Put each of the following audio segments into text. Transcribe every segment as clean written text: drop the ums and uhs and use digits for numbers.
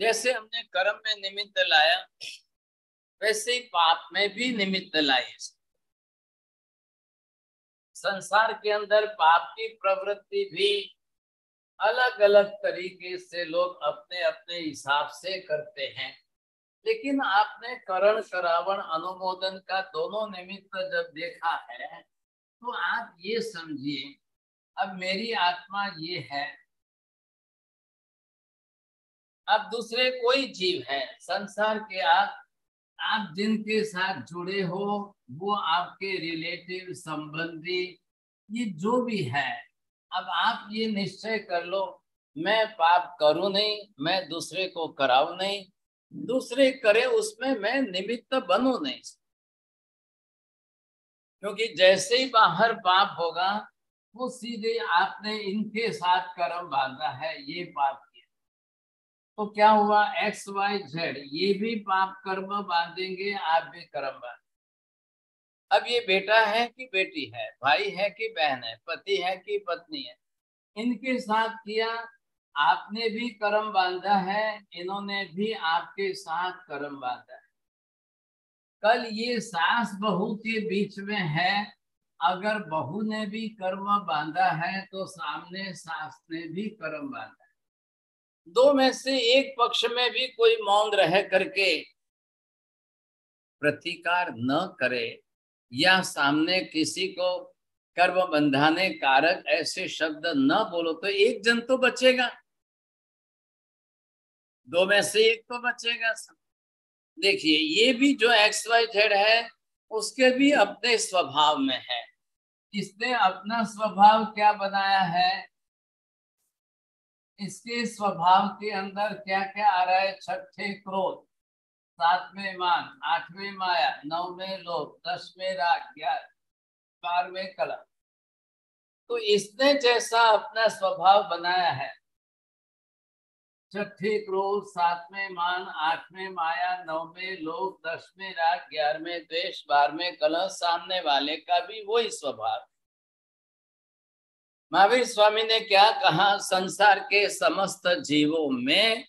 जैसे हमने कर्म में निमित्त लाया, वैसे ही पाप में भी निमित्त लाए। संसार के अंदर पाप की प्रवृत्ति भी अलग अलग तरीके से लोग अपने अपने हिसाब से करते हैं, लेकिन आपने करण करावण अनुमोदन का दोनों निमित्त जब देखा है तो आप ये समझिए, अब मेरी आत्मा ये है, अब दूसरे कोई जीव है संसार के, आप जिनके साथ जुड़े हो वो आपके रिलेटिव संबंधी, ये जो भी है, अब आप ये निश्चय कर लो मैं पाप करूं नहीं, मैं दूसरे को कराऊं नहीं, दूसरे करे उसमें मैं निमित्त बनूं नहीं। क्योंकि जैसे ही बाहर पाप होगा वो सीधे आपने इनके साथ कर्म बांधा है, ये पाप किया, तो क्या हुआ, एक्स वाई जेड ये भी पाप कर्म बांधेंगे, आप भी कर्म बांधेंगे। अब ये बेटा है कि बेटी है, भाई है कि बहन है, पति है कि पत्नी है, इनके साथ किया, आपने भी कर्म बांधा है, इन्होंने भी आपके साथ कर्म बांधा है। कल ये सास बहू के बीच में है, अगर बहू ने भी कर्म बांधा है तो सामने सास ने भी कर्म बांधा है। दो में से एक पक्ष में भी कोई मौन रह करके प्रतिकार न करे या सामने किसी को कर्म बंधाने कारक ऐसे शब्द न बोलो तो एक जन तो बचेगा, दो में से एक तो बचेगा। देखिए ये भी जो एक्स वाई जेड है उसके भी अपने स्वभाव में है, इसने अपना स्वभाव क्या बनाया है, इसके स्वभाव के अंदर क्या क्या आ रहा है, छठे क्रोध, सातवें मान, आठवें माया, नौवें लोभ, 10वें राग, 12वें कलह। तो इसने जैसा अपना स्वभाव बनाया है, छठे क्रोध, सातवें मान, आठवें माया, नौवें लोभ, 10वें राग, 11वें द्वेष, 12वें कलह, सामने वाले का भी वही स्वभाव। महावीर स्वामी ने क्या कहा, संसार के समस्त जीवों में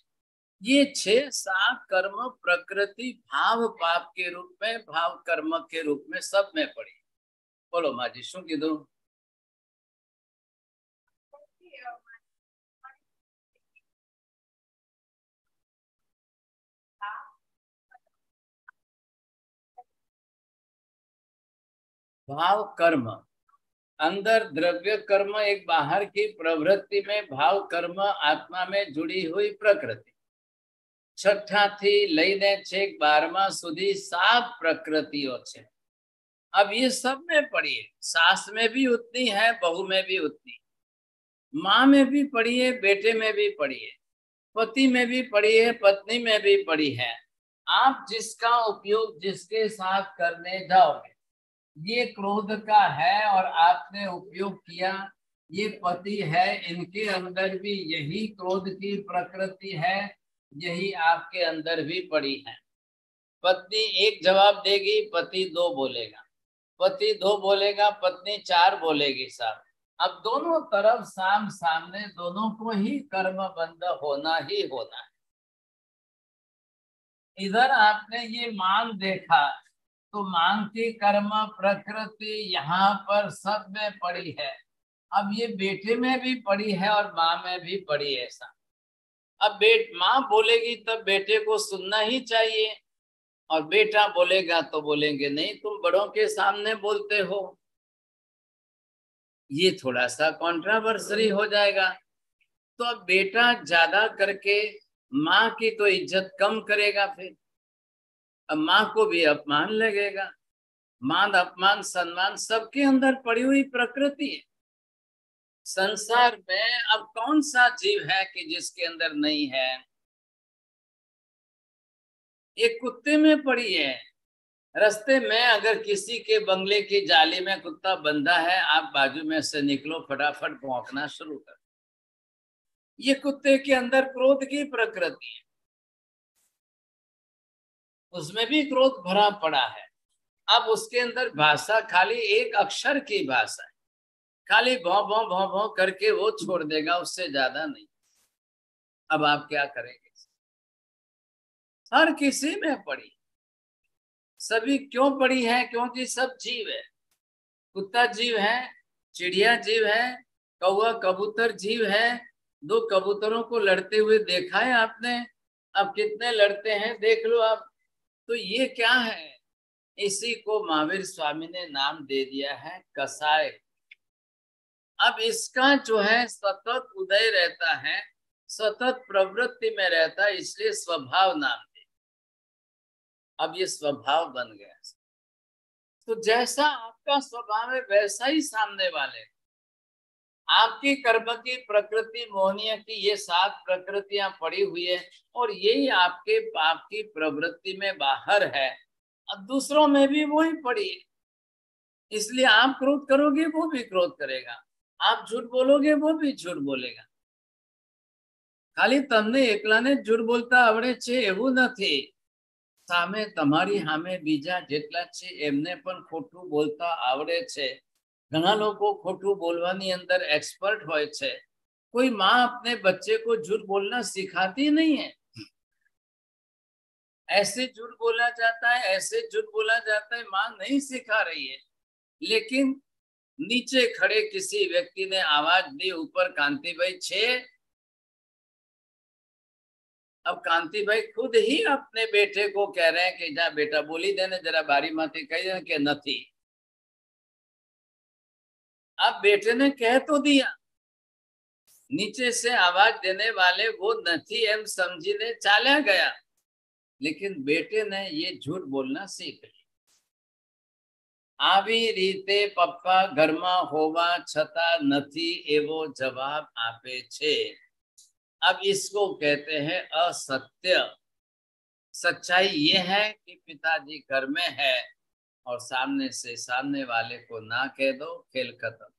ये 6-7 कर्म प्रकृति भाव पाप के रूप में, भाव कर्म के रूप में सब में पड़ी। बोलो माँ जी शू कीधु? भाव कर्म, अंदर द्रव्य कर्म एक बाहर की प्रवृत्ति में, भाव कर्म आत्मा में जुड़ी हुई प्रकृति। छठा थी लईने छेक 12मा સુધી 7 प्रकृतियों છે। अब ये सब में पड़ी है, सास में भी उतनी है, बहू में भी उतनी, माँ में भी पड़ी है, बेटे में भी पड़ी है, पति में भी पड़ी है, पत्नी में भी पड़ी है। आप जिसका उपयोग जिसके साथ करने जाओगे, ये क्रोध का है और आपने उपयोग किया, ये पति है, इनके अंदर भी यही क्रोध की प्रकृति है, यही आपके अंदर भी पड़ी है। पत्नी एक जवाब देगी, पति 2 बोलेगा, पति 2 बोलेगा, पत्नी 4 बोलेगी साहब। अब दोनों तरफ साम सामने दोनों को ही कर्म बंध होना ही होना है। इधर आपने ये मान देखा तो मान की कर्म प्रकृति यहाँ पर सब में पड़ी है। अब ये बेटे में भी पड़ी है और माँ में भी पड़ी है ऐसा। अब माँ बोलेगी तब बेटे को सुनना ही चाहिए, और बेटा बोलेगा तो बोलेंगे नहीं तुम बड़ों के सामने बोलते हो, ये थोड़ा सा कॉन्ट्रावर्सरी हो जाएगा। तो अब बेटा ज्यादा करके माँ की तो इज्जत कम करेगा, फिर अब माँ को भी अपमान लगेगा। मान अपमान सम्मान सबके अंदर पड़ी हुई प्रकृति है। संसार में अब कौन सा जीव है कि जिसके अंदर नहीं है? एक कुत्ते में पड़ी है। रास्ते में अगर किसी के बंगले की जाली में कुत्ता बंधा है, आप बाजू में से निकलो, फटाफट भौंकना शुरू कर। ये कुत्ते के अंदर क्रोध की प्रकृति है, उसमें भी क्रोध भरा पड़ा है। अब उसके अंदर भाषा खाली एक अक्षर की भाषा है, खाली भौं भौं भौं भौं करके वो छोड़ देगा, उससे ज्यादा नहीं। अब आप क्या करेंगे? हर किसी में पड़ी, सभी क्यों पड़ी है? क्योंकि सब जीव है। कुत्ता जीव है, चिड़िया जीव है, कौवा कबूतर जीव है। दो कबूतरों को लड़ते हुए देखा है आपने? अब कितने लड़ते हैं देख लो आप। तो ये क्या है? इसी को महावीर स्वामी ने नाम दे दिया है कसाय। अब इसका जो है सतत उदय रहता है, सतत प्रवृत्ति में रहता है, इसलिए स्वभाव नाम दे। अब ये स्वभाव बन गया। तो जैसा आपका स्वभाव है वैसा ही सामने वाले। आपकी कर्म की प्रकृति मोहनीय की ये 7 प्रकृतियां पड़ी हुई है और यही आपके पाप की प्रवृत्ति में बाहर है। अब दूसरों में भी वही पड़ी है, इसलिए आप क्रोध करोगे वो भी क्रोध करेगा, आप झूठ बोलोगे वो भी झूठ बोलेगा। खाली तमने एकलाने झूठ बोलता आवड़े छे એવું નથી, સામે તમારી સામે બીજા જેટલા છે એમને પણ ખોટું બોલતા આવડે છે। ઘણા લોકો ખોટું બોલવાની અંદર एक्सपर्ट હોય છે। कोई माँ अपने बच्चे को झूठ बोलना सिखाती नहीं है। ऐसे झूठ बोला जाता है, ऐसे झूठ बोला जाता है, माँ नहीं सिखा रही है। लेकिन नीचे खड़े किसी व्यक्ति ने आवाज दी ऊपर कांति भाई छे। अब कांति भाई खुद ही अपने बेटे को कह रहे हैं कि जा बेटा बोली देने जरा बारी माथी कही देने के नहीं। अब बेटे ने कह तो दिया, नीचे से आवाज देने वाले वो नहीं एम समझीने चाल्या गया, लेकिन बेटे ने ये झूठ बोलना सीख लिया। આવી રીતે પપ્પા ઘરમાં હોવા છતાં નથી એવો જવાબ આપે છે। अब इसको कहते हैं असत्य। सच्चाई ये है कि पिताजी घर में है और सामने से सामने वाले को ना कह दो, खेल खत्म।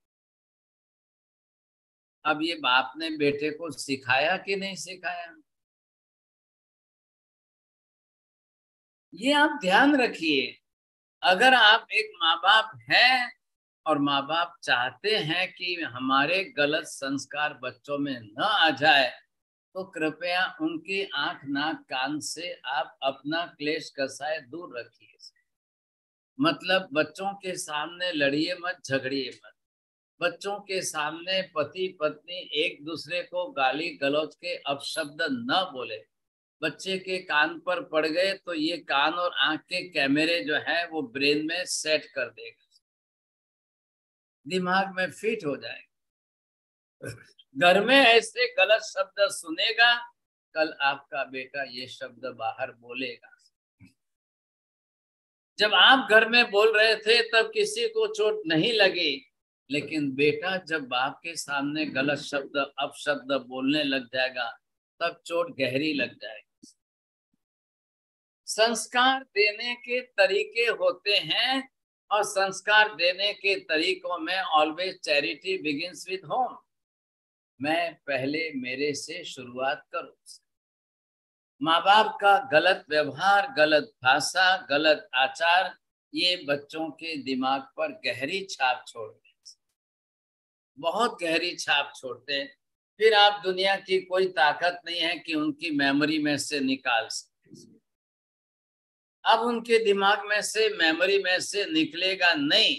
अब ये बाप ने बेटे को सिखाया कि नहीं सिखाया, ये आप ध्यान रखिए। अगर आप एक माँ बाप हैं और माँ बाप चाहते हैं कि हमारे गलत संस्कार बच्चों में न आ जाए, तो कृपया उनकी आंख नाक कान से आप अपना क्लेश कसाय दूर रखिए। मतलब बच्चों के सामने लड़िए मत, झगड़िए मत। बच्चों के सामने पति पत्नी एक दूसरे को गाली गलौज के अपशब्द न बोले। बच्चे के कान पर पड़ गए तो ये कान और आंख के कैमरे जो है वो ब्रेन में सेट कर देगा, दिमाग में फिट हो जाएगा। घर में ऐसे गलत शब्द सुनेगा, कल आपका बेटा ये शब्द बाहर बोलेगा। जब आप घर में बोल रहे थे तब किसी को चोट नहीं लगी, लेकिन बेटा जब बाप के सामने गलत शब्द अपशब्द बोलने लग जाएगा तब चोट गहरी लग जाएगी। संस्कार देने के तरीके होते हैं और संस्कार देने के तरीकों में always charity begins with home. मैं पहले मेरे से शुरुआत करूं। माँ बाप का गलत व्यवहार, गलत भाषा, गलत आचार, ये बच्चों के दिमाग पर गहरी छाप छोड़ते हैं, बहुत गहरी छाप छोड़ते हैं। फिर आप दुनिया की कोई ताकत नहीं है कि उनकी मेमोरी में से निकाल सके। अब उनके दिमाग में से मेमोरी में से निकलेगा नहीं।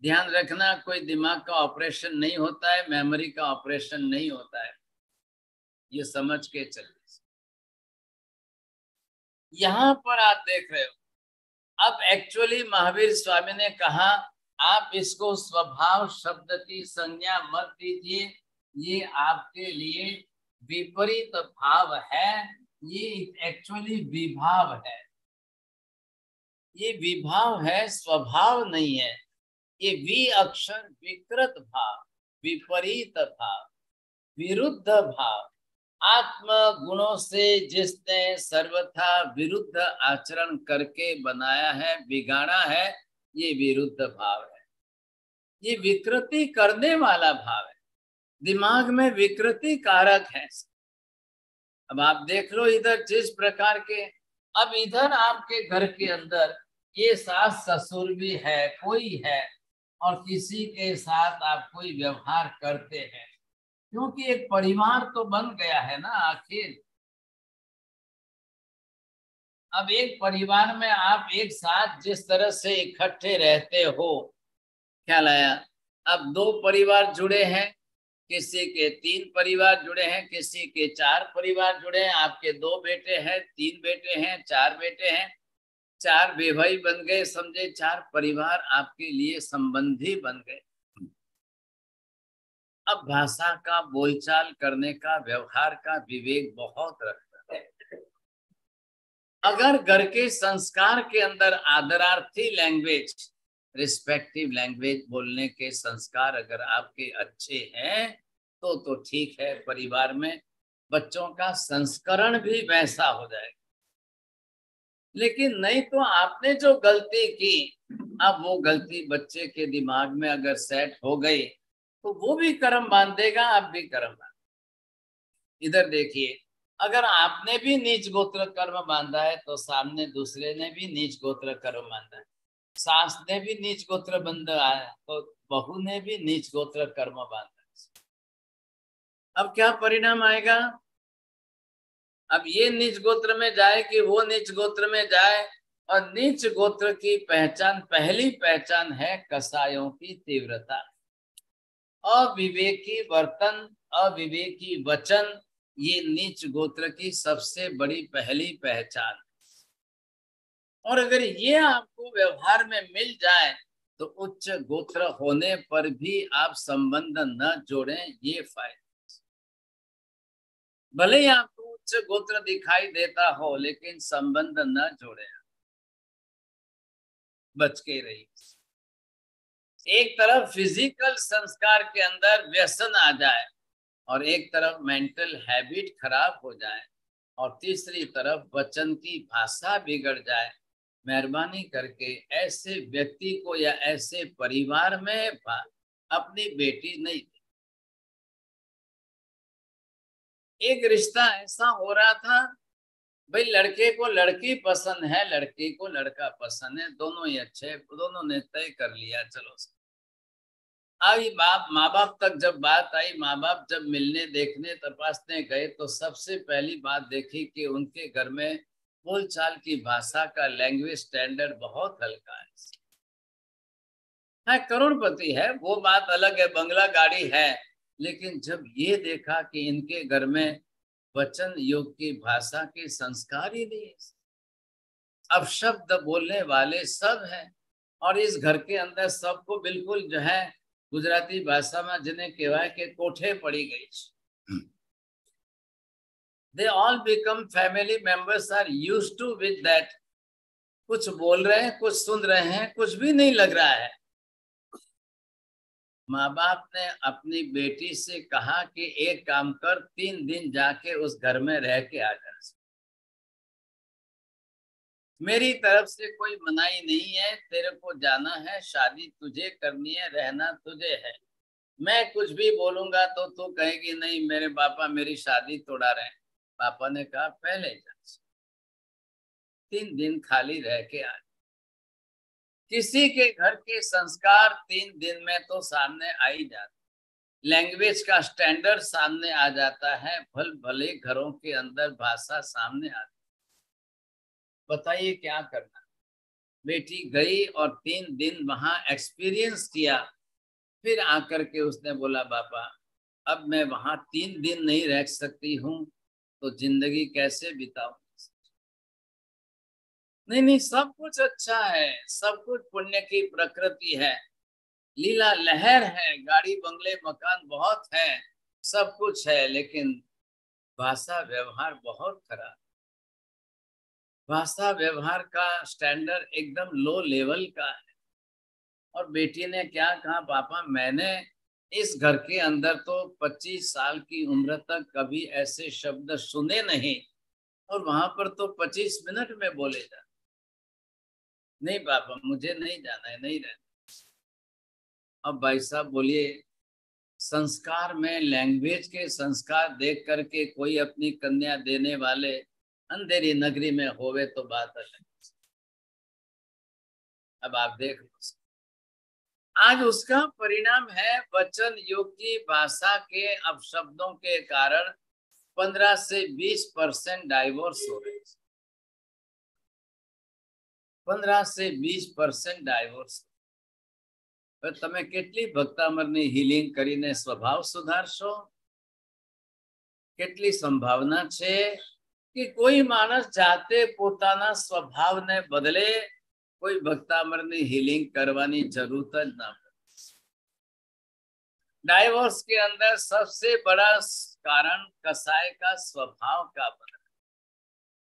ध्यान रखना, कोई दिमाग का ऑपरेशन नहीं होता है, मेमोरी का ऑपरेशन नहीं होता है, ये समझ के चलिए। यहां पर आप देख रहे हो, अब एक्चुअली महावीर स्वामी ने कहा आप इसको स्वभाव शब्द की संज्ञा मत दीजिए, ये आपके लिए विपरीत भाव है, ये एक्चुअली विभाव है। ये विभाव है, स्वभाव नहीं है। ये वि अक्षर विकृत भाव, विपरीत भाव, विरुद्ध भाव। आत्म गुणों से जिसने सर्वथा विरुद्ध आचरण करके बनाया है, बिगाड़ा है, ये विरुद्ध भाव है। ये विकृति करने वाला भाव है, दिमाग में विकृति कारक है। अब आप देख लो इधर जिस प्रकार के, अब इधर आपके घर के अंदर ये सास ससुर भी है, कोई है, और किसी के साथ आप कोई व्यवहार करते हैं, क्योंकि एक परिवार तो बन गया है ना आखिर। अब एक परिवार में आप एक साथ जिस तरह से इकट्ठे रहते हो, क्या लाया, अब 2 परिवार जुड़े हैं, किसी के 3 परिवार जुड़े हैं, किसी के 4 परिवार जुड़े हैं, आपके 2 बेटे हैं, 3 बेटे हैं, 4 बेटे हैं, 4 बेभाई बन गए, समझे 4 परिवार आपके लिए संबंधी बन गए। अब भाषा का, बोलचाल करने का, व्यवहार का विवेक बहुत रखता है। अगर घर के संस्कार के अंदर आदरार्थी लैंग्वेज, रिस्पेक्टिव लैंग्वेज बोलने के संस्कार अगर आपके अच्छे हैं तो ठीक है, परिवार में बच्चों का संस्करण भी वैसा हो जाएगा। लेकिन नहीं तो आपने जो गलती की, अब वो गलती बच्चे के दिमाग में अगर सेट हो गई तो वो भी कर्म बांध देगा, आप भी कर्म बांध। इधर देखिए, अगर आपने भी नीच गोत्र कर्म बांधा है तो सामने दूसरे ने भी नीच गोत्र कर्म बांधा है, सास ने भी नीच गोत्र बंधा है तो बहू ने भी नीच गोत्र कर्म बांधा है। अब क्या परिणाम आएगा? अब ये नीच गोत्र में जाए कि वो नीच गोत्र में जाए, और नीच गोत्र की पहचान, पहली पहचान है कसायों की तीव्रता, अविवेकी वर्तन, अविवेकी वचन, ये नीच गोत्र की सबसे बड़ी पहली पहचान। और अगर ये आपको व्यवहार में मिल जाए तो उच्च गोत्र होने पर भी आप संबंध न जोड़ें, ये फायदा। भले ही आपको उच्च गोत्र दिखाई देता हो लेकिन संबंध न जोड़े, बच के रहिए। एक तरफ फिजिकल संस्कार के अंदर व्यसन आ जाए और एक तरफ मेंटल हैबिट खराब हो जाए और तीसरी तरफ वचन की भाषा बिगड़ जाए, मेहरबानी करके ऐसे व्यक्ति को या ऐसे परिवार में अपनी बेटी नहीं दी। एक रिश्ता ऐसा हो रहा था, भाई लड़के को लड़की पसंद है, लड़की को लड़का पसंद है, दोनों ही अच्छे, दोनों ने तय कर लिया, चलो। आई माँ बाप तक जब बात आई, माँ बाप जब मिलने, देखने, तपासने गए तो सबसे पहली बात देखी कि उनके घर में बोलचाल की भाषा का लैंग्वेज स्टैंडर्ड बहुत हल्का है, करोड़पति है, वो बात अलग है, बंगला गाड़ी है, लेकिन जब ये देखा कि इनके घर में वचन योग की भाषा के संस्कार ही नहीं, अब शब्द बोलने वाले सब हैं, और इस घर के अंदर सबको बिल्कुल जो है गुजराती भाषा में जिन्हें कहवाय के कोठे पड़ी गई। They all become family members, are used to with that। कुछ बोल रहे हैं, कुछ सुन रहे हैं, कुछ भी नहीं लग रहा है। माँ बाप ने अपनी बेटी से कहा कि एक काम कर, 3 दिन जाके उस घर में रह के आ जा। मेरी तरफ से कोई मनाही नहीं है, तेरे को जाना है, शादी तुझे करनी है, रहना तुझे है। मैं कुछ भी बोलूंगा तो तू कहेगी नहीं मेरे पापा मेरी शादी तोड़ा रहे। पापा ने कहा पहले जा, 3 दिन खाली रह के आ। किसी के घर के संस्कार 3 दिन में तो सामने आ ही जाते, लैंग्वेज का स्टैंडर्ड सामने आ जाता है, भले घरों के अंदर भाषा सामने आती। बताइए क्या करना। बेटी गई और 3 दिन वहां एक्सपीरियंस किया, फिर आकर के उसने बोला पापा अब मैं वहां 3 दिन नहीं रह सकती हूँ तो जिंदगी कैसे बिताऊं। नहीं, सब कुछ अच्छा है, सब कुछ पुण्य की प्रकृति है, लीला लहर है, गाड़ी बंगले मकान बहुत है, सब कुछ है, लेकिन भाषा व्यवहार बहुत खराब। भाषा व्यवहार का स्टैंडर्ड एकदम लो लेवल का है। और बेटी ने क्या कहा, पापा मैंने इस घर के अंदर तो 25 साल की उम्र तक कभी ऐसे शब्द सुने नहीं, और वहां पर तो 25 मिनट में बोले जा। नहीं पापा मुझे नहीं जाना है, नहीं रहना। अब भाई साहब बोलिए, संस्कार में लैंग्वेज के संस्कार देख करके कोई अपनी कन्या देने वाले अंधेरी नगरी में होवे तो बात अलग। अब आप देख लो, आज उसका परिणाम है वचन योग की भाषा के अपशब्दों के कारण 15 से 20% डाइवोर्स हो रहे। 15 से 20% ડાયવોર્સ. તમે કેટલી ભક્તામરની હિલિંગ કરીને સ્વભાવ સુધારશો? કેટલી સંભાવના છે કે કોઈ માણસ જાતે પોતાના સ્વભાવને બદલે? કોઈ ભક્તામરની हीलिंग करवानी जरूरत જ ना पड़े. डाइवोर्स के अंदर सबसे बड़ा कारण कसाय का स्वभाव का बदलाव.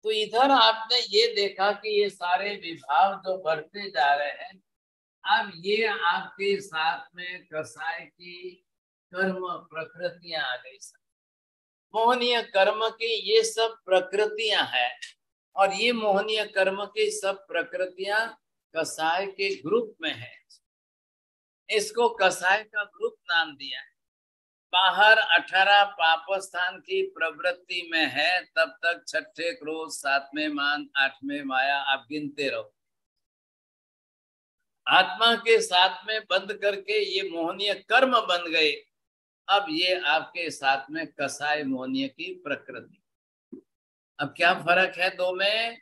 तो इधर आपने ये देखा कि ये सारे विभाव जो बढ़ते जा रहे हैं, अब ये आपके साथ में कसाय की कर्म प्रकृतियां आ गई. मोहनीय कर्म की ये सब प्रकृतियां हैं, और ये मोहनीय कर्म की सब प्रकृतियां कसाय के ग्रुप में है. इसको कसाय का ग्रुप नाम दिया है. बाहर 18 पापस्थान की प्रवृत्ति में है, तब तक 6ठे क्रोध, 7वें मान, 8वें माया, आप गिनते रहो. आत्मा के साथ में बंद करके ये मोहनीय कर्म बन गए. अब ये आपके साथ में कसाय मोहनीय की प्रकृति. अब क्या फर्क है दो में?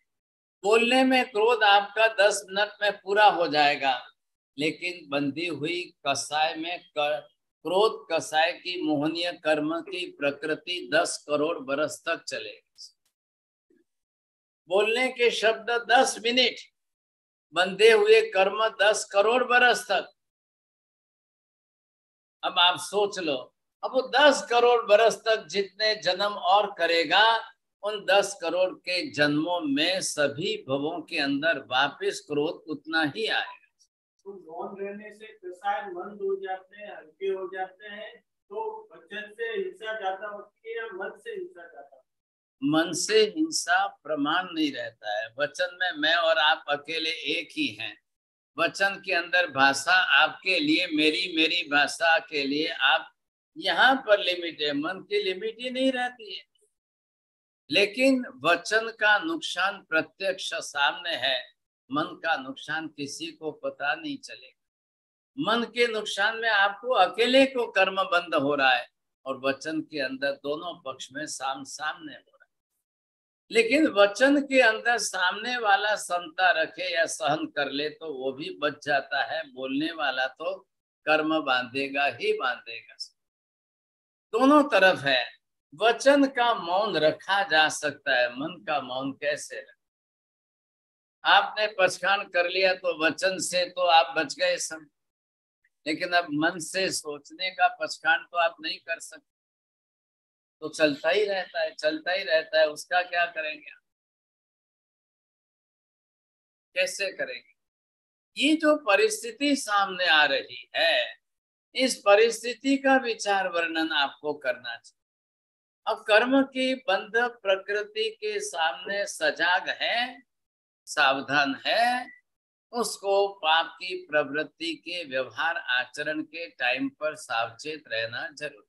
बोलने में क्रोध आपका 10 मिनट में पूरा हो जाएगा, लेकिन बंधी हुई कसाय में क्रोध कसाय की मोहनीय कर्म की प्रकृति 10 करोड़ बरस तक चलेगी. बोलने के शब्द 10 मिनट, बंधे हुए कर्म 10 करोड़ बरस तक. अब आप सोच लो, अब वो 10 करोड़ बरस तक जितने जन्म और करेगा, उन 10 करोड़ के जन्मों में सभी भवों के अंदर वापस क्रोध उतना ही आएगा. तो मौन रहने से कसाय मंद हो जाते हैं, हल्के हो जाते हैं. तो वचन से हिंसा ज्यादा होती है या मन से हिंसा ज्यादा? मन से हिंसा प्रमाण नहीं रहता है. वचन में मैं और आप अकेले एक ही हैं. वचन के अंदर भाषा आपके लिए, मेरी भाषा के लिए आप, यहाँ पर लिमिट है. मन की लिमिट ही नहीं रहती है. लेकिन वचन का नुकसान प्रत्यक्ष सामने है, मन का नुकसान किसी को पता नहीं चलेगा. मन के नुकसान में आपको अकेले को कर्म बंद हो रहा है, और वचन के अंदर दोनों पक्ष में सामने हो रहा है. लेकिन वचन के अंदर सामने वाला समता रखे या सहन कर ले तो वो भी बच जाता है. बोलने वाला तो कर्म बांधेगा ही बांधेगा. दोनों तरफ है. वचन का मौन रखा जा सकता है, मन का मौन कैसे रखें? आपने पछाड़ कर लिया तो वचन से तो आप बच गए सब, लेकिन अब मन से सोचने का पछाड़ तो आप नहीं कर सकते. तो चलता ही रहता है, चलता ही रहता है. उसका क्या करेंगे? कैसे करेंगे? ये जो परिस्थिति सामने आ रही है, इस परिस्थिति का विचार वर्णन आपको करना चाहिए. अब कर्म की बंध प्रकृति के सामने सजाग है, सावधान है, उसको पाप की प्रवृत्ति के व्यवहार आचरण के टाइम पर सावचेत रहना जरूरी.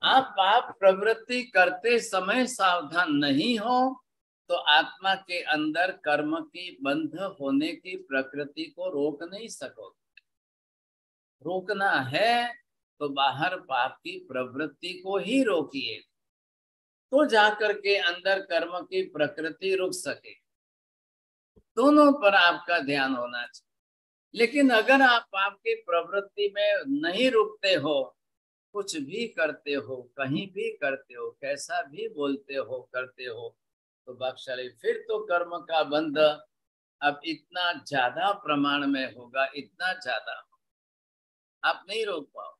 आप पाप प्रवृत्ति करते समय सावधान नहीं हो तो आत्मा के अंदर कर्म की बंध होने की प्रकृति को रोक नहीं सकोगे. रोकना है तो बाहर पाप की प्रवृत्ति को ही रोकिए, तो जाकर के अंदर कर्म की प्रकृति रुक सके. दोनों पर आपका ध्यान होना चाहिए. लेकिन अगर आप पाप की प्रवृत्ति में नहीं रुकते हो, कुछ भी करते हो, कहीं भी करते हो, कैसा भी बोलते हो, करते हो, तो भाग्यशाली फिर तो कर्म का बंध अब इतना ज्यादा प्रमाण में होगा, इतना ज्यादा आप नहीं रोक पाओ.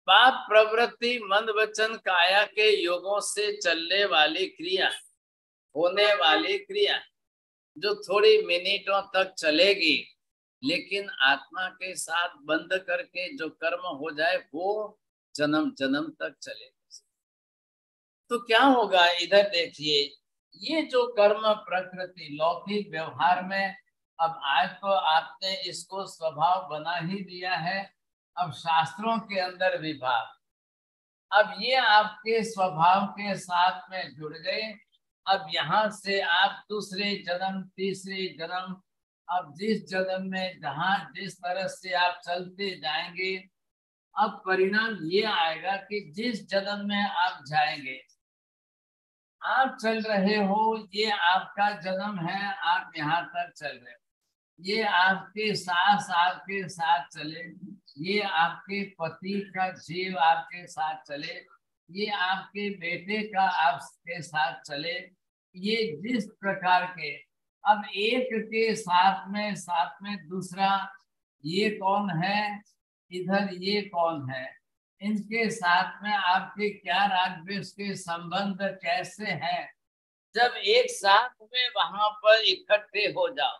पाप प्रवृत्ति मन वचन काया के योगों से चलने वाली क्रिया, होने वाली क्रिया जो थोड़ी मिनटों तक चलेगी, लेकिन आत्मा के साथ बंद करके जो कर्म हो जाए वो जन्म जन्म तक चलेगा. तो क्या होगा? इधर देखिए, ये जो कर्म प्रकृति लौकिक व्यवहार में, अब आज तो आपने इसको स्वभाव बना ही दिया है. अब शास्त्रों के अंदर विभाग, अब ये आपके स्वभाव के साथ में जुड़ गए. अब यहाँ से आप दूसरे जन्म, तीसरे जन्म, अब जिस जन्म में जहाँ जिस तरह से आप चलते जाएंगे, अब परिणाम ये आएगा कि जिस जन्म में आप जाएंगे, आप चल रहे हो, ये आपका जन्म है, आप यहाँ तक चल रहे हो, ये आपके सास आपके साथ चले, ये आपके पति का जीव आपके साथ चले, ये आपके बेटे का आपके साथ चले, ये जिस प्रकार के, अब एक के साथ में दूसरा, ये कौन है, इधर ये कौन है, इनके साथ में आपके क्या राग द्वेष के संबंध कैसे हैं, जब एक साथ में वहां पर इकट्ठे हो जाओ।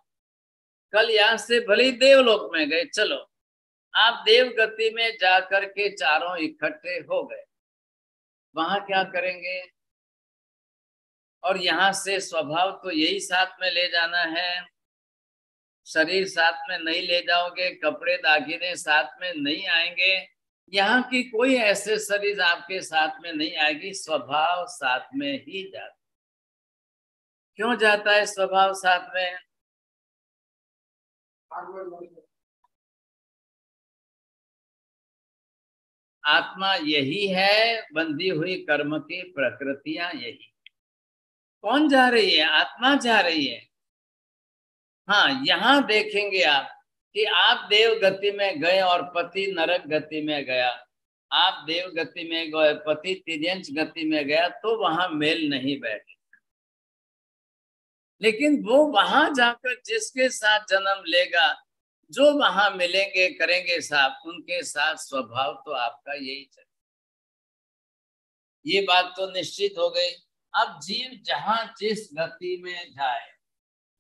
कल यहाँ से भले देवलोक में गए, चलो आप देव गति में जाकर के चारों इकट्ठे हो गए, वहां क्या करेंगे? और यहाँ से स्वभाव तो यही साथ में ले जाना है, शरीर साथ में नहीं ले जाओगे, कपड़े दागिने साथ में नहीं आएंगे, यहाँ की कोई एसेसरीज आपके साथ में नहीं आएगी, स्वभाव साथ में ही जाता। क्यों जाता है स्वभाव साथ में? आत्मा यही है, बंधी हुई कर्म की प्रकृतियां यही। कौन जा रही है? आत्मा जा रही है। हाँ, यहाँ देखेंगे आप कि आप देव गति में गए और पति नरक गति में गया, आप देव गति में गए, पति तिर्यंच गति में गया, तो वहां मेल नहीं बैठे। लेकिन वो वहां जाकर जिसके साथ जन्म लेगा, जो वहां मिलेंगे करेंगे साथ, उनके साथ स्वभाव तो आपका यही चले। ये बात तो निश्चित हो गई। अब जीव जहां जिस गति में जाए,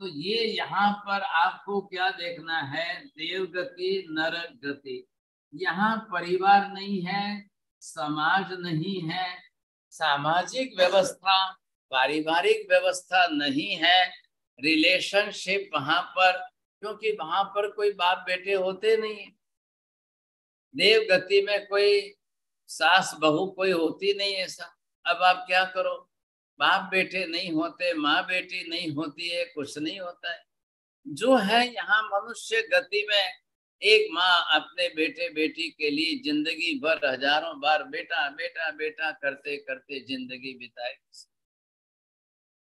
तो ये यहाँ पर आपको क्या देखना है? देव गति नरक गति। यहाँ परिवार नहीं है, समाज नहीं है, सामाजिक व्यवस्था, पारिवारिक व्यवस्था नहीं है, रिलेशनशिप वहां पर, क्योंकि वहां पर कोई बाप बेटे होते नहीं। देव गति में कोई सास बहू कोई होती नहीं ऐसा। अब आप क्या करो? बाप बेटे नहीं होते, माँ बेटी नहीं होती है, कुछ नहीं होता है। जो है यहाँ मनुष्य गति में, एक माँ अपने बेटे बेटी के लिए जिंदगी भर हजारों बार बेटा बेटा बेटा करते करते जिंदगी बिताएगी।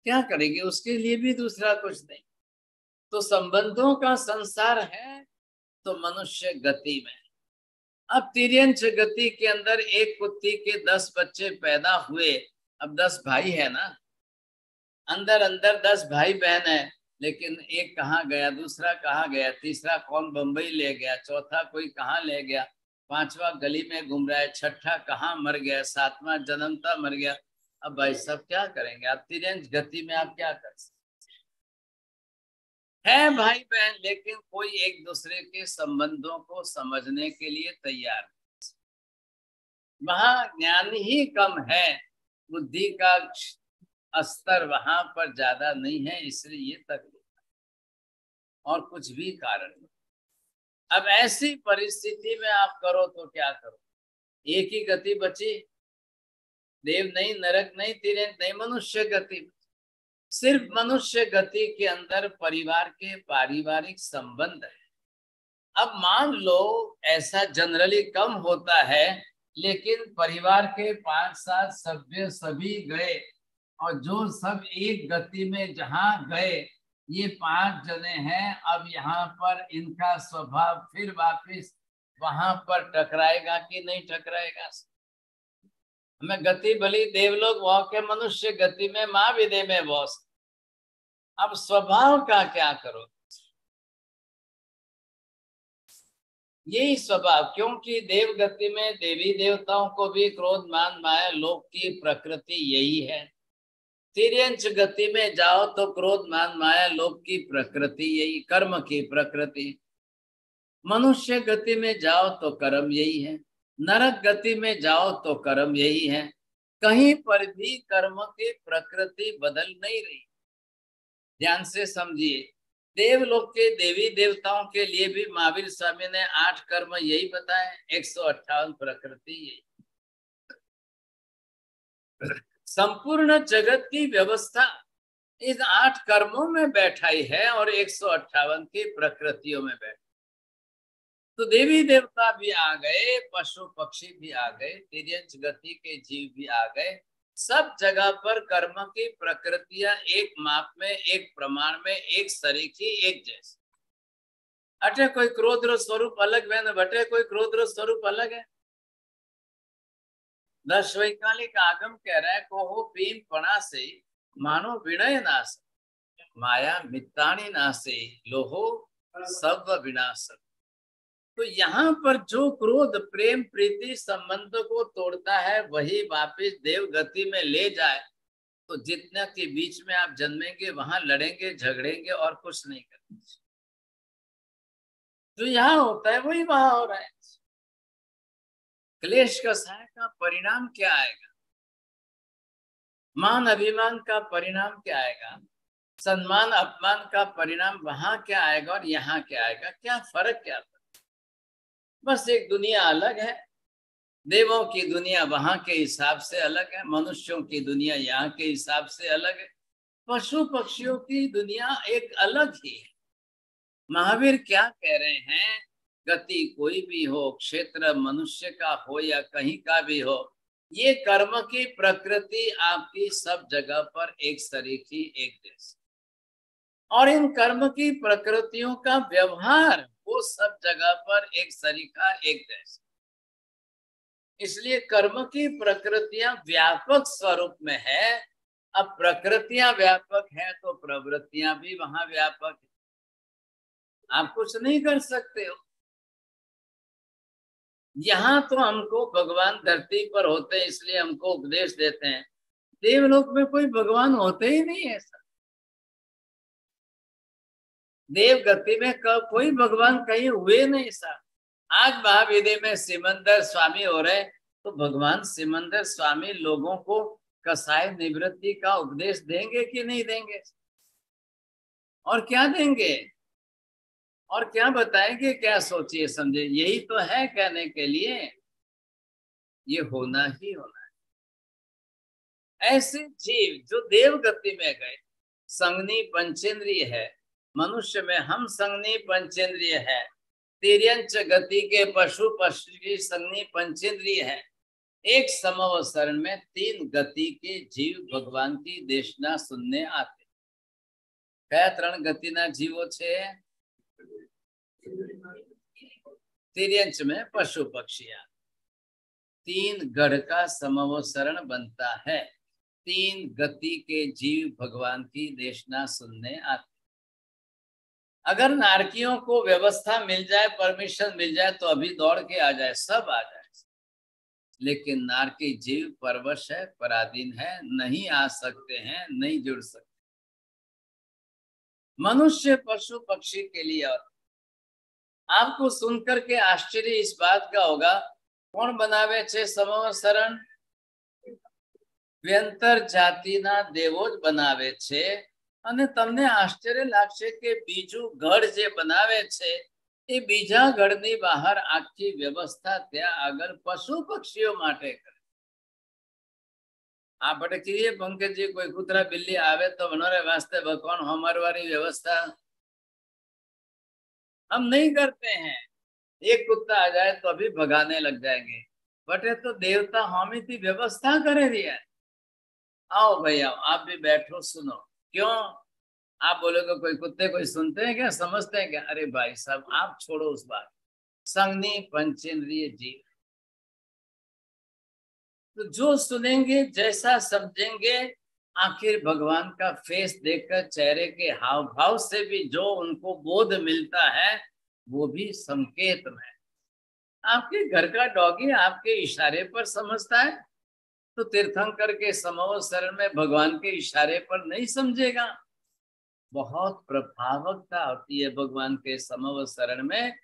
क्या करेगी? उसके लिए भी दूसरा कुछ नहीं। तो संबंधों का संसार है तो मनुष्य गति में। अब तिर्यंच गति के अंदर एक कुत्ती के 10 बच्चे पैदा हुए। अब 10 भाई है ना, अंदर अंदर 10 भाई बहन है, लेकिन एक कहाँ गया, दूसरा कहाँ गया, तीसरा कौन बंबई ले गया, चौथा कोई कहाँ ले गया, पांचवा गली में घूम रहा है, छठा कहाँ मर गया, सातवां जन्मता मर गया। अब भाई सब क्या करेंगे? आप तिर्यंच गति में आप क्या कर सकते हैं? भाई बहन, लेकिन कोई एक दूसरे के संबंधों को समझने के लिए तैयार नहीं। वहां ज्ञान ही कम है, बुद्धि का स्तर वहां पर ज्यादा नहीं है, इसलिए ये तकलीफ, और कुछ भी कारण नहीं। अब ऐसी परिस्थिति में आप करो तो क्या करो? एक ही गति बची, देव नहीं, नरक नहीं, तिर्यंच नहीं, मनुष्य गति। सिर्फ मनुष्य गति के अंदर परिवार के पारिवारिक संबंध है। अब मान लो ऐसा जनरली कम होता है, लेकिन परिवार के 5-7 सभ्य सभी गए, और जो सब एक गति में जहां गए, ये 5 जने हैं, अब यहाँ पर इनका स्वभाव फिर वापिस वहां पर टकराएगा कि नहीं टकराएगा? हमें गति भली देवलोक वह के मनुष्य गति में माँ विदे में बॉस। अब स्वभाव का क्या करो? यही स्वभाव, क्योंकि देव गति में देवी देवताओं को भी क्रोध मान माया लोक की प्रकृति यही है। तिर्यंच गति में जाओ तो क्रोध मान माया लोक की प्रकृति यही, कर्म की प्रकृति। मनुष्य गति में जाओ तो कर्म यही है, नरक गति में जाओ तो कर्म यही है। कहीं पर भी कर्म की प्रकृति बदल नहीं रही। ध्यान से समझिए, देवलोक के देवी देवताओं के लिए भी महावीर स्वामी ने 8 कर्म यही बताए, 158 प्रकृति यही। संपूर्ण जगत की व्यवस्था इन 8 कर्मों में बैठाई है और 158 की प्रकृतियों में बैठा। तो देवी देवता भी आ गए, पशु पक्षी भी आ गए, तिर्यंच गति के जीव भी आ गए, सब जगह पर कर्म की प्रकृतियां एक माप में, एक प्रमाण में, एक सरीखी, एक जैसी। अटे कोई क्रोध स्वरूप अलग है, बटे कोई क्रोध स्वरूप अलग है। दस वैकालिक आगम कह रहा है कोहो भीम पणा से मानो विनय नाश, माया मित्ताणी नासे लोहो सब विनाश। तो यहाँ पर जो क्रोध प्रेम प्रीति संबंध को तोड़ता है वही वापिस देव गति में ले जाए। तो जितना के बीच में आप जन्मेंगे वहां लड़ेंगे झगड़ेंगे और कुछ नहीं करेंगे। जो यहाँ होता है वही वहां हो रहा है। क्लेश कसाय का परिणाम क्या आएगा? मान अभिमान का परिणाम क्या आएगा? सम्मान अपमान का परिणाम वहां क्या आएगा और यहाँ क्या आएगा? क्या फर्क क्या था? बस एक दुनिया अलग है। देवों की दुनिया वहां के हिसाब से अलग है, मनुष्यों की दुनिया यहाँ के हिसाब से अलग है, पशु पक्षियों की दुनिया एक अलग ही है। महावीर क्या कह रहे हैं? गति कोई भी हो, क्षेत्र मनुष्य का हो या कहीं का भी हो, ये कर्म की प्रकृति आपकी सब जगह पर एक सरीखी, एक जैसी, और इन कर्म की प्रकृतियों का व्यवहार वो सब जगह पर एक सरीखा, एक जैसा। इसलिए कर्म की प्रकृतियां व्यापक स्वरूप में है। अब प्रकृतियां व्यापक है तो प्रवृत्तियां भी वहां व्यापक है। आप कुछ नहीं कर सकते हो। यहाँ तो हमको भगवान धरती पर होते हैं इसलिए हमको उपदेश देते हैं। देवलोक में कोई भगवान होते ही नहीं है सर। देव गति में कोई भगवान कहीं हुए नहीं सर। आज महाविधि में सिमंदर स्वामी हो रहे तो भगवान सिमंदर स्वामी लोगों को कसाय निवृत्ति का उपदेश देंगे कि नहीं देंगे? और क्या देंगे और क्या बताएंगे? क्या सोचिए समझे, यही तो है कहने के लिए। ये होना ही होना है। ऐसे जीव जो देव गति में गए, संगनी पंचेंद्रिय है, मनुष्य में हम संगनी पंचेंद्रिय है, तिर्यंच गति के पशु पक्षी संगनी पंचेंद्रिय है। एक समवसरण में तीन गति के जीव भगवान की देशना सुनने आते। क्या त्रण गति ना जीवो छे? तिर्यंच में पशु पक्षियां, तीन गढ़ का समवसरण बनता है। तीन गति के जीव भगवान की देशना सुनने आते। अगर नारकियों को व्यवस्था मिल जाए, परमिशन मिल जाए तो अभी दौड़ के आ जाए, सब आ जाए। लेकिन नारकी जीव परवश है, पराधीन है, नहीं आ सकते हैं, नहीं जुड़ सकते। मनुष्य पशु पक्षी के लिए। और आपको सुनकर के आश्चर्य इस बात का होगा, कौन बनावे छे समवसरण? व्यंतर जातिना देवो ज बनावे छे। અને તમને આશ્ચર્ય લાગશે કે બીજું ઘર જે બનાવે છે એ બીજા ઘરની બહાર આખી વ્યવસ્થા ત્યાં આગળ પશુ પક્ષીઓ માટે કરે। આપણે કહીએ પંકજજી કોઈ કૂતરા બિલ્લી આવે તો વનોરે વાસ્તે ભગવાન हमारी व्यवस्था हम नहीं करते हैं। एक कुत्ता आ जाए तो अभी भगाने लग जाएंगे, बटे तो देवता हामी थी व्यवस्था करे दिया। आओ भाई आओ, आप भी बैठो सुनो। क्यों? आप बोलोगे कोई कुत्ते कोई सुनते हैं क्या, समझते हैं क्या? अरे भाई साहब आप छोड़ो उस बात। संगनी पंचेंद्रिय जीव, तो जो सुनेंगे जैसा समझेंगे, आखिर भगवान का फेस देखकर चेहरे के हाव भाव से भी जो उनको बोध मिलता है वो भी संकेत में। आपके घर का डॉगी आपके इशारे पर समझता है तो तीर्थंकर के समवसरण में भगवान के इशारे पर नहीं समझेगा। बहुत प्रभावकता होती है भगवान के समवसरण में।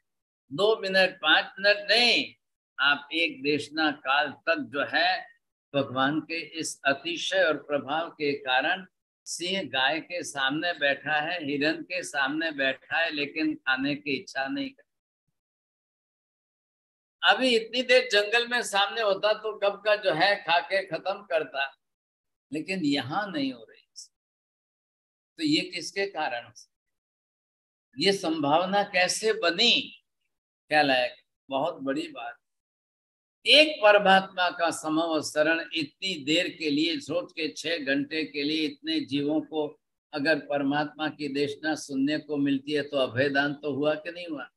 2 मिनट 5 मिनट नहीं, आप एक देशना काल तक जो है भगवान के इस अतिशय और प्रभाव के कारण, सिंह गाय के सामने बैठा है, हिरण के सामने बैठा है, लेकिन खाने की इच्छा नहीं करता। अभी इतनी देर जंगल में सामने होता तो कब का जो है खा के खत्म करता, लेकिन यहाँ नहीं हो रही। तो ये किसके कारण से, ये संभावना कैसे बनी? क्या लायक बहुत बड़ी बात। एक परमात्मा का समवसरण इतनी देर के लिए, सोच के 6 घंटे के लिए इतने जीवों को अगर परमात्मा की देशना सुनने को मिलती है तो अभयदान तो हुआ कि नहीं हुआ?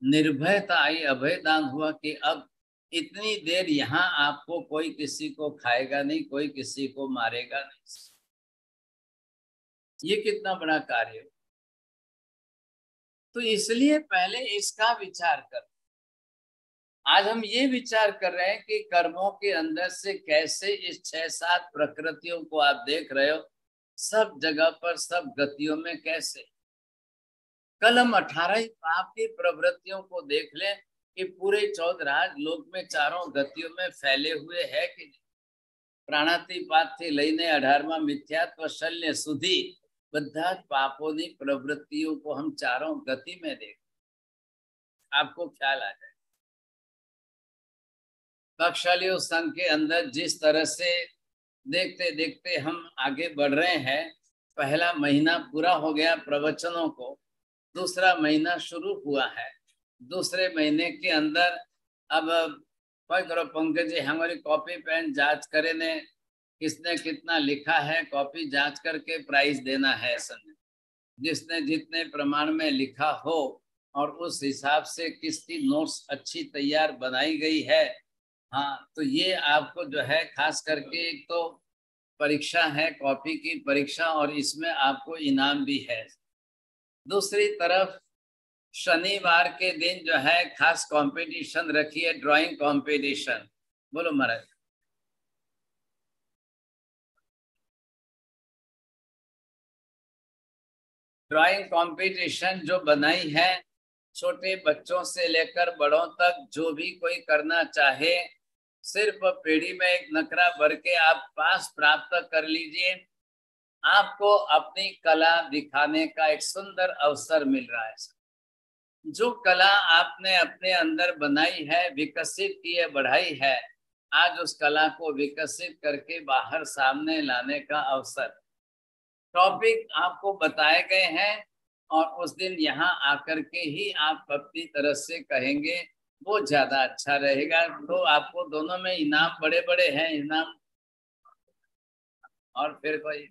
निर्भयता आई, अभयदान हुआ कि अब इतनी देर यहाँ आपको कोई किसी को खाएगा नहीं, कोई किसी को मारेगा नहीं। ये कितना बड़ा कार्य। तो इसलिए पहले इसका विचार कर। आज हम ये विचार कर रहे हैं कि कर्मों के अंदर से कैसे इस 6-7 प्रकृतियों को आप देख रहे हो, सब जगह पर सब गतियों में कैसे। कल हम 18 पाप की प्रवृत्तियों को देख लें कि पूरे 14 लोक में चारों गतियों में फैले हुए है कि नहीं। प्राणातिपात थी लईने 18वां मिथ्यात्व शल्य सुधी બધા જ પાપોની પ્રવૃત્તિઓ को हम चारों गति में देख, आपको ख्याल आ जाए। बख्शालियों संघ के अंदर जिस तरह से देखते देखते हम आगे बढ़ रहे हैं, पहला महीना पूरा हो गया प्रवचनों को, दूसरा महीना शुरू हुआ है। दूसरे महीने के अंदर अब कोई करो पंकज जी हमारी कॉपी पेन जांच करे ने किसने कितना लिखा है, कॉपी जांच करके प्राइज देना है। जिसने जितने प्रमाण में लिखा हो और उस हिसाब से किसकी नोट्स अच्छी तैयार बनाई गई है। हाँ, तो ये आपको जो है खास करके एक तो परीक्षा है, कॉपी की परीक्षा, और इसमें आपको इनाम भी है। दूसरी तरफ शनिवार के दिन जो है खास कंपटीशन रखी है, ड्राइंग कंपटीशन। बोलो महाराज। ड्राइंग कंपटीशन जो बनाई है, छोटे बच्चों से लेकर बड़ों तक जो भी कोई करना चाहे, सिर्फ पीढ़ी में एक नकरा भर के आप पास प्राप्त कर लीजिए। आपको अपनी कला दिखाने का एक सुंदर अवसर मिल रहा है। जो कला आपने अपने अंदर बनाई है, विकसित की है, बढ़ाई है, आज उस कला को विकसित करके बाहर सामने लाने का अवसर। टॉपिक आपको बताए गए हैं और उस दिन यहाँ आकर के ही आप अपनी तरफ से कहेंगे, वो ज्यादा अच्छा रहेगा। तो आपको दोनों में इनाम बड़े बड़े हैं, इनाम। और फिर कोई